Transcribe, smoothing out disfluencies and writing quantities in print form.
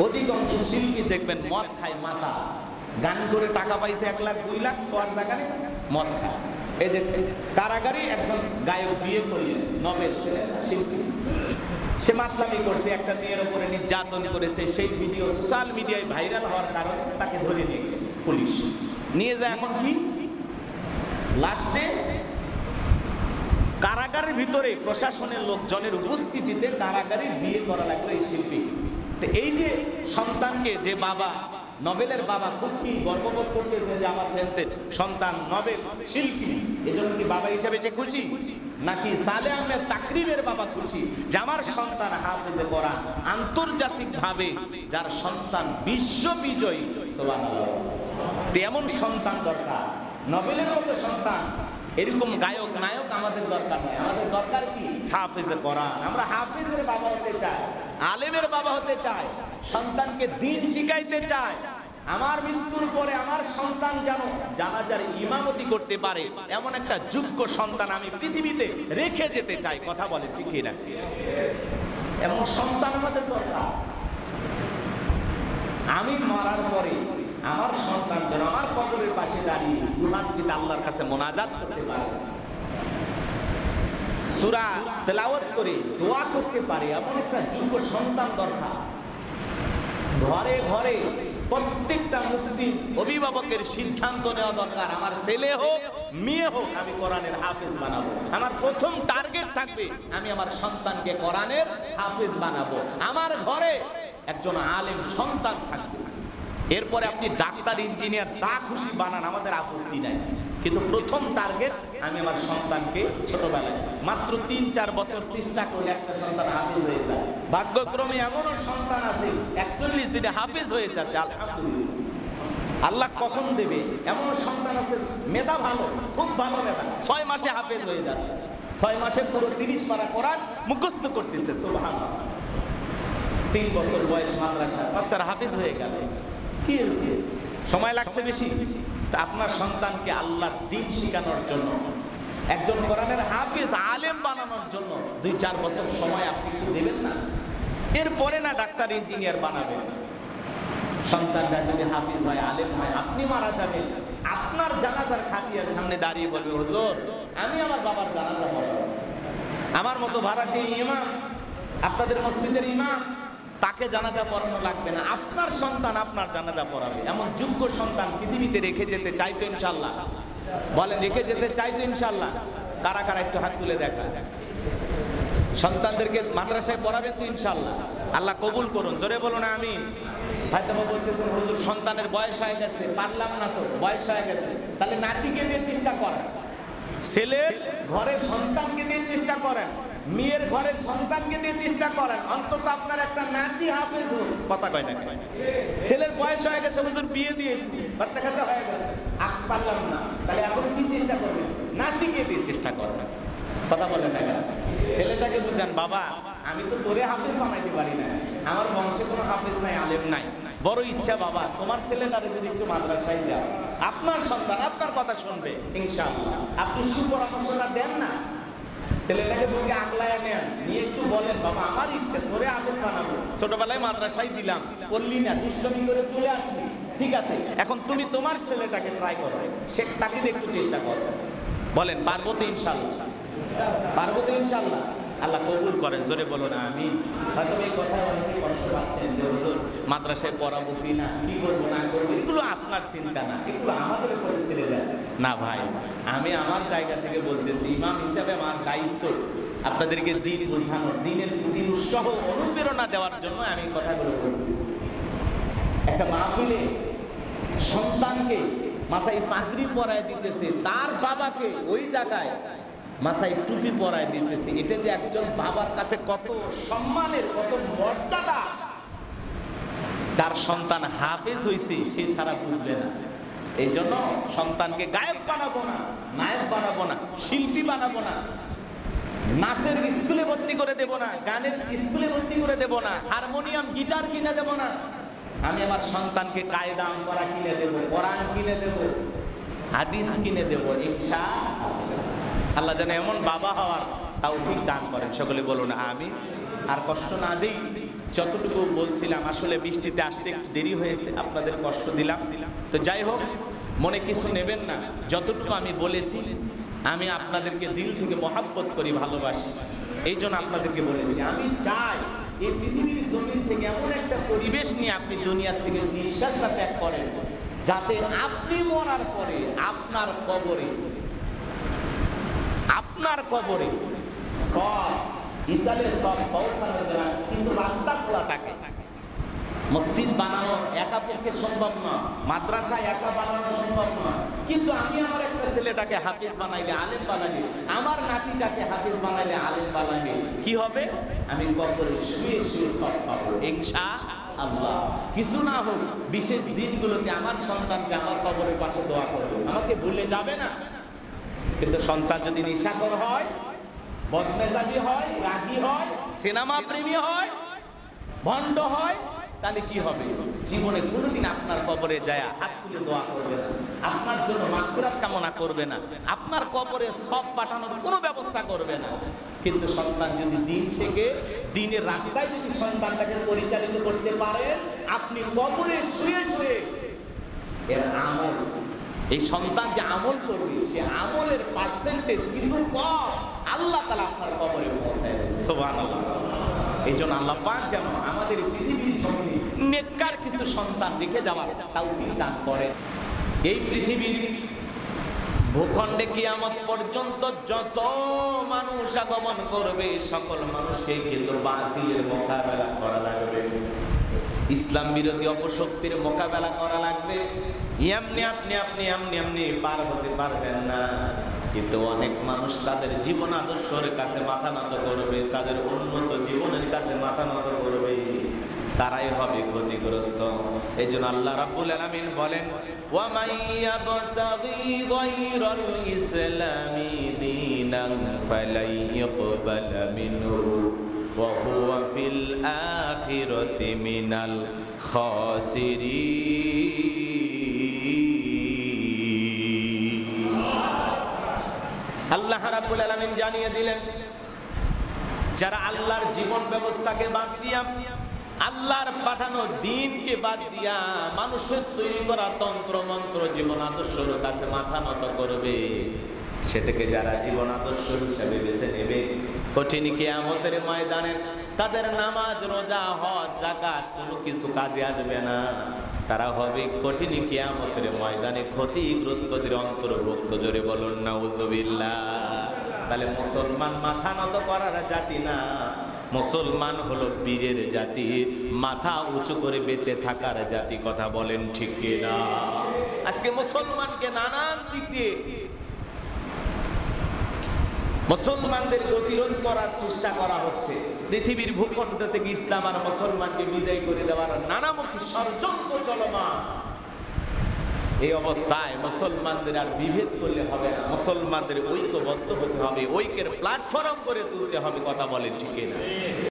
অধিকাংশ শিল্পী দেখবেন মদ খায় মাথা, গান করে টাকা পাইছে 1 লাখ 2 লাখ, তো আর টাকা নেই, মদ খায়। এই যে কারাগারে একজন গায়ক বিয়ে করলেন, নোবেল শিল্পী, সে মাতলামি করছে, একটা মেয়ের উপরে নির্যাতন করেছে, সেই ভিডিও সোশ্যাল মিডিয়ায় ভাইরাল হওয়ার কারণে তাকে ধরে নিয়ে গেছে পুলিশ, নিয়ে যায়। এখন কি লাস্টে কারাগারের ভিতরে প্রশাসনের লোকজনের উপস্থিতিতে কারাগারে বিয়ে করা লাগলো এই শিল্পী। তো এই যে সন্তানকে, যে বাবা নোবেলের বাবা খুব কি গর্ববোধ করতেছে যে আমার সন্তান নোবেল শিল্পী, এজন্য কি বাবা হিসাবে সে খুশি? নাকি সালেহ আহমেদ তাকরিরের বাবা খুশি যে আমার সন্তান হাফেজে কোরআন, আন্তর্জাতিকভাবে যার সন্তান বিশ্ব বিজয়ী? সুবহানাল্লাহ। তেমন সন্তান দরকার, নোবেলের মতো সন্তান, এরকম গায়ক নায়ক আমাদের দরকার নাই। আমাদের দরকার কি? হাফেজে কোরআন। আমরা হাফেজের বাবা হতে চাই, আলেমের বাবা হতে চাই, সন্তানকে দ্বীন শিখাইতে চাই। আমার মৃত্যুর পরে আমার সন্তান যেন জানাজার ইমামতি করতে পারে, এমন একটা যোগ্য সন্তান আমি পৃথিবীতে রেখে যেতে চাই। কথা বলে ঠিক না? এমন সন্তান আমাদের দরকার। আমি মরার পরে আমার সন্তান যেন আমার কবরের পাশে দাঁড়িয়ে গুণান্বিত আল্লাহর কাছে মোনাজাত করতে পারে, সূরা তেলাওয়াত করে দোয়া করতে পারে, এমন একটা যোগ্য সন্তান দরকার। ঘরে ঘরে প্রত্যেকটা মুসলিম অভিভাবকের সিদ্ধান্ত নেওয়া দরকার, আমার ছেলে হোক মেয়ে হোক আমি কোরআনের হাফেজ বানাবো। আমার প্রথম টার্গেট থাকবে আমি আমার সন্তানকে কোরআনের হাফেজ বানাবো। আমার ঘরে একজন আলেম সন্তান থাকবে। এরপরে আপনি ডাক্তার, ইঞ্জিনিয়ার যা খুশি বানান, আমাদের আপত্তি নাই, কিন্তু প্রথম টার্গেট আমি আমার সন্তানকে ছোটবেলায় মাত্র 3-4 বছর চেষ্টা করে একটা সন্তান হাফেজ হয়ে যায়। ভাগ্যক্রমে এমনও সন্তান আছে 41 দিনে হাফেজ হয়ে যাচ্ছে, আলহামদুলিল্লাহ। আল্লাহ কখন দেবে? এমন সন্তান আছে মেধা ভালো, খুব ভালো মেধা, 6 মাসে হাফেজ হয়ে যাচ্ছে, 6 মাসে পুরো 30 পারা কোরআন মুখস্থ করতেছে। সুবহানাল্লাহ। 3 বছর বয়স, মাদ্রাসা, বাচ্চারা হাফেজ হয়ে গেল। কি হয়েছে? সময় লাগছে বেশি। আপনার সন্তানকে আল্লাহর দ্বীন শিখানোর জন্য, একজন কোরআনের হাফেজ আলেম বানানোর জন্য 2-4 বছর সময় আপনি কি দেবেন না? এরপরে না ডাক্তার ইঞ্জিনিয়ার বানাবেন। সন্তানরা যদি হাফেজ হয়, আলেম হয়, আপনি মারা যাবেন, আপনার জানাজার খাটিয়ার সামনে দাঁড়িয়ে বলবে, হুজুর আমি আমার বাবার জানাজা পড়াবো। আমার মতো ভাড়াটে ইমাম, আপনাদের মসজিদের ইমাম, তাকে জানাজা পড়ানো লাগবে না, আপনার সন্তান আপনার জানাজা পড়াবে। এমন যোগ্য সন্তান পৃথিবীতে রেখে যেতে চাইতো ইনশাআল্লাহ? বলেন, রেখে যেতে চাইতো ইনশাআল্লাহ? কারা কারা একটু হাত তুলে দেখা। সন্তানদেরকে মাদ্রাসায় পড়াবেন তো ইনশাআল্লাহ? আল্লাহ কবুল করুন, জোরে বলুন আমিন। হয়তো বলতেছেন হুজুর সন্তানের বয়স হয়ে গেছে, পারলাম না তো, বয়স হয়ে গেছে, তাহলে নাতিকে দিয়ে চেষ্টা করেন, ছেলের ঘরের সন্তানকে দিয়ে চেষ্টা করেন, মেয়ের ঘরের সন্তানকে দিয়ে চেষ্টা করেন, অন্তত আপনার একটা নাতি হাফেজ হোক। কথা কয় না? ছেলের বয়স হয়ে গেছে, হুজুর বিয়ে দিয়েছি, বাচ্চা কাচ্চা হয়ে গেছে, পারলাম না, তাহলে এখন কি চেষ্টা করবেন? নাতিকে দিয়ে চেষ্টা করেন। কথা বলেন না? ছেলেটাকে বুঝান, বাবা আমি তো তোরে হাফেজ বানাইতে পারি না, আমার বংশে কোনো হাফেজ নাই, আলেম নাই, বড় ইচ্ছা বাবা তোমার ছেলেটারে যদি একটু মাদ্রাসায় দাও, আপনার সন্তান আপনার কথা শুনবে ইনশাআল্লাহ। আপনি সুপরামর্শটা দেন না, ছেলেটাকে বুকে আগলায় নেন, নিয়ে একটু বলেন, বাবা আমার ইচ্ছে তোরে আলেম বানাবো, ছোটবেলায় মাদ্রাসায় দিলাম, পড়লি না, দুষ্টমি করে চলে আসলি, ঠিক আছে, এখন তুমি তোমার ছেলেটাকে ট্রাই করো, সে তাকে একটু চেষ্টা করো। বলেন পারবো তো ইনশাআল্লাহ? পারবো তো ইনশাআল্লাহ? আল্লাহ কবুল করেন, জোরে বলুন আমিন। হয়তো এই কথায় অনেকে কষ্ট পাচ্ছেন যে হুজুর মাদ্রাসায় পড়াবো কি না, কি করবো না করবো, এগুলো আপনার চিন্তা না, এগুলো আমাদের উপরে ছেড়ে দেন না। ভাই আমি আমার জায়গা থেকে বলতেছি, ইমাম হিসাবে আমার দায়িত্ব আপনাদেরকে দ্বীন বোঝানো, দ্বীনের প্রতি উৎসাহ অনুপ্রেরণা দেওয়ার জন্য আমি কথাগুলো বলতেছি। একটা মাহফিলে সন্তানকে মাথায় পাগড়ি পরায় দিতেছে, তার বাবাকে ওই জায়গায় মাথায় টুপি পরায় দিতেছে, এটা যে একজন বাবার কাছে কত সম্মানের, কত মর্যাদা। যার সন্তান হাফেজ হয়েছে সে সারা বুঝবে না। এই জন্য সন্তানকে গায়ক বানাবো না, নায়ক বানাবো না, শিল্পী বানাবো না, নাচের স্কুলে ভর্তি করে দেব না, গানের স্কুলে ভর্তি করে দেব না, হারমোনিয়াম গিটার কিনে দেব না। আমি আমার সন্তানকে কায়দা করা কিনে দেব, কোরআন কিনে দেব, হাদিস কিনে দেব ইনশাআল্লাহ। আল্লাহ যেন এমন বাবা হওয়ার তৌফিক দান করেন, সকলে বলুন আমিন। আর কষ্ট না দেই, যতটুকু বলছিলাম, আসলে বৃষ্টিতে আসতে একটু দেরি হয়েছে, আপনাদের কষ্ট দিলাম। তো যাই হোক, মনে কিছু নেবেন না। যতটুকু আমি বলেছি, আমি আপনাদেরকে দিল থেকে মহাব্বত করি, ভালোবাসি, এই জন্য আপনাদেরকে বলেছি। আমি চাই এই পৃথিবীর জমিন থেকে এমন একটা পরিবেশ নিয়ে আপনি দুনিয়া থেকে নিঃশ্বাসটা ত্যাগ করেন, যাতে আপনি মরার পরে আপনার কবরে সব হিসাবে সব পৌঁছানোর জন্য কিছু রাস্তা খোলা থাকে। মসজিদ বানানো একা পক্ষে সম্ভব নয়, মাদ্রাসা একা বানানো সম্ভব নয়, কিন্তু আমি আমার একটা ছেলেটাকে হাফেজ বানাইলে, আলেম বানাইলে, আমার নাতিটাকে হাফেজ বানাইলে, আলেম বানাইলে কি হবে? আমি কবরে শুয়ে শুয়ে সব পাবো ইনশাআল্লাহ। কিছু না হোক, বিশেষ দিনগুলোতে আমার সন্তানকে আমার কবরের পাশে দোয়া করবে, আমাকে ভুলে যাবে না। কিন্তু সন্তান যদি নেশাখোর হয়, বদমেজাজি হয়, রাগী হয়, সিনেমা প্রেমী হয়, ভণ্ড হয়, তাহলে কি হবে? জীবনে কোনোদিন আপনার কবরে যায় হাত তুলে দোয়া করবে না, আপনার জন্য মাগফিরাত কামনা করবে না, আপনার কবরে সব পাঠানোর কোনো ব্যবস্থা করবে না। কিন্তু সন্তান যদি দিন শেখে, দিনের রাস্তায় যদি সন্তানটাকে পরিচালিত করতে পারেন, আপনি কবরে শুয়ে শুয়ে এর আমল, এই সন্তান যে আমল করবে, সে আমলের পার্সেন্টেজ কিছু কম আল্লাহ তাআলা আপনার কবরে পৌঁছায় দেন। সুবহানাল্লাহ। এই জন্য আল্লাহ পাক যেন আমাদের পৃথিবীর জমিনে নেককার কিছু সন্তান রেখে যাওয়ার তৌফিক দান করেন। এই পৃথিবীর ভূখণ্ডে কিয়ামত পর্যন্ত যত মানুষ আগমন করবে, সকল মানুষকে কিন্তু বাতিলের মোকাবেলা করা লাগবে, ইসলাম বিরোধী অপশক্তির মোকাবেলা করা লাগবে। এমনি পার হতে পারবেন না। কিন্তু অনেক মানুষ তাদের জীবন আদর্শের কাছে মাথা নত করবে, তাদের উন্নত জীবনের কাছে মাথা নত করবে, তারাই হবে ক্ষতিগ্রস্ত। এই জন্য আল্লাহ রাব্বুল আলামিন বলেন, ওয়া মান ইয়াবতাগি গায়রাল ইসলামি দীনান ফালাই ইকবালা মিনহু ওয়া হুয়া ফিল আখিরাতি মিনাল খাসিরিন। আল্লাহ রাব্বুল আলামিন জানিয়ে দিলেন, যারা আল্লাহর জীবন ব্যবস্থাকে বাদ দিয়া, আল্লাহর পাঠানো দ্বীনকে বাদ দিয়া মানুষের তৈরি করা তন্ত্র মন্ত্র জীবন আদর্শের কাছে মাথা নত করবে, সেটাকে যারা জীবন আদর্শ হিসেবে বেছে নেবে, কঠিন কিয়ামতের ময়দানে তাদের নামাজ, রোজা, হজ, যাকাত কোনো কিছু কাজে আসবে না। তারা হবে কঠিন কিয়ামতের ময়দানে ক্ষতিগ্রস্তদের অন্তর্ভুক্ত। জোরে বলুন নাউজুবিল্লাহ। তাহলে মুসলমান মাথা নত করার জাতি না, মুসলমান হলো বীরের জাতি, মাথা উঁচু করে বেঁচে থাকার জাতি। কথা বলেন ঠিক কিনা? আজকে মুসলমানকে নানান দিক দিয়ে মুসলমানদের প্রতিরোধ করার চেষ্টা করা হচ্ছে। পৃথিবীর ভূখণ্ড থেকে ইসলাম আর মুসলমানকে বিদায় করে দেওয়ার নানামুখী ষড়যন্ত্র চলমান। এই অবস্থায় মুসলমানদের আর বিভেদ করলে হবে না, মুসলমানদের ঐক্যবদ্ধ হতে হবে, ঐক্যের প্ল্যাটফর্ম করে তুলতে হবে। কথা বলেন ঠিক না?